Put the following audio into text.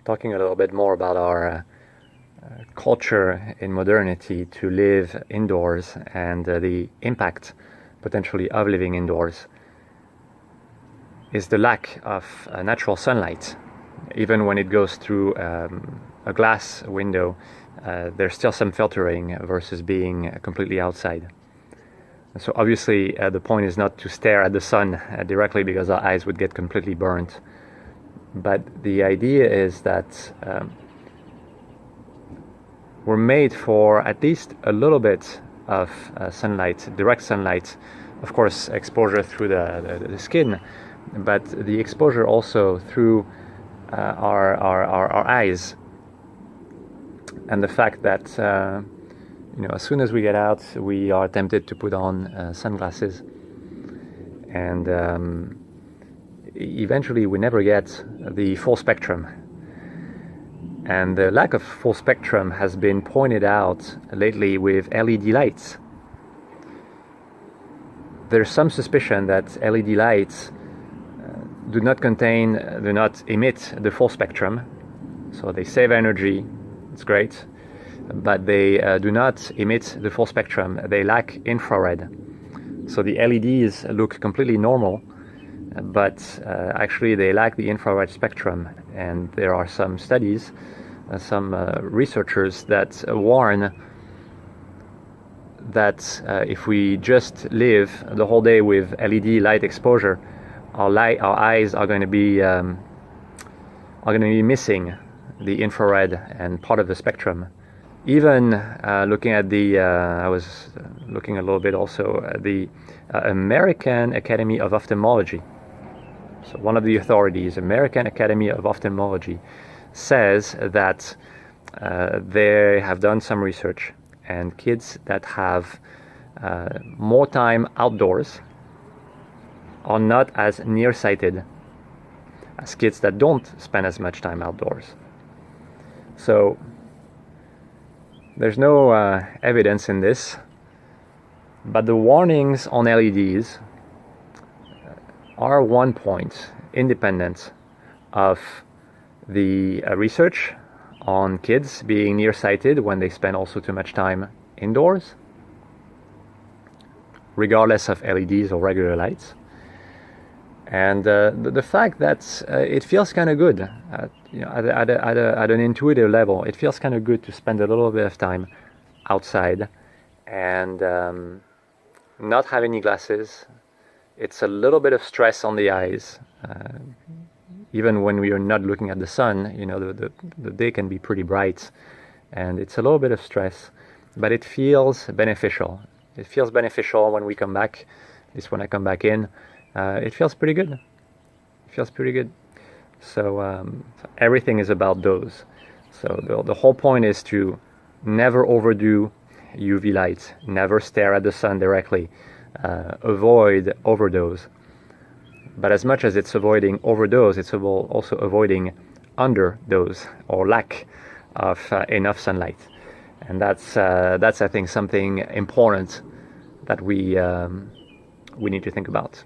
talking a little bit more about our culture in modernity to live indoors and the impact potentially of living indoors is the lack of natural sunlight. Even when it goes through a glass window, there's still some filtering versus being completely outside. So obviously the point is not to stare at the sun directly because our eyes would get completely burnt. But the idea is that we're made for at least a little bit of sunlight, direct sunlight, of course exposure through the skin, but the exposure also through our eyes, and the fact that as soon as we get out we are tempted to put on sunglasses, and eventually we never get the full spectrum. And the lack of full spectrum has been pointed out lately with LED lights. There's some suspicion that LED lights do not emit the full spectrum. So they save energy, it's great, but they do not emit the full spectrum. They lack infrared. So the LEDs look completely normal, but actually they lack the infrared spectrum. And there are some studies, some researchers that warn that if we just live the whole day with LED light exposure, our eyes are going to be missing the infrared and part of the spectrum. Even looking at I was looking a little bit also at the American Academy of Ophthalmology. So one of the authorities, American Academy of Ophthalmology, says that they have done some research, and kids that have more time outdoors are not as nearsighted as kids that don't spend as much time outdoors. So there's no evidence in this, but the warnings on LEDs are one point independent of the research on kids being nearsighted when they spend also too much time indoors, regardless of LEDs or regular lights. And the fact that it feels kind of good, at an intuitive level, it feels kind of good to spend a little bit of time outside and not have any glasses. It's a little bit of stress on the eyes. Even when we are not looking at the sun, the day can be pretty bright, and it's a little bit of stress, but it feels beneficial. It feels beneficial when we come back, at least when I come back in. It feels pretty good. So everything is about dose. So the whole point is to never overdo UV light, never stare at the sun directly, avoid overdose. But as much as it's avoiding overdose, it's also avoiding underdose or lack of enough sunlight. And that's I think something important that we need to think about.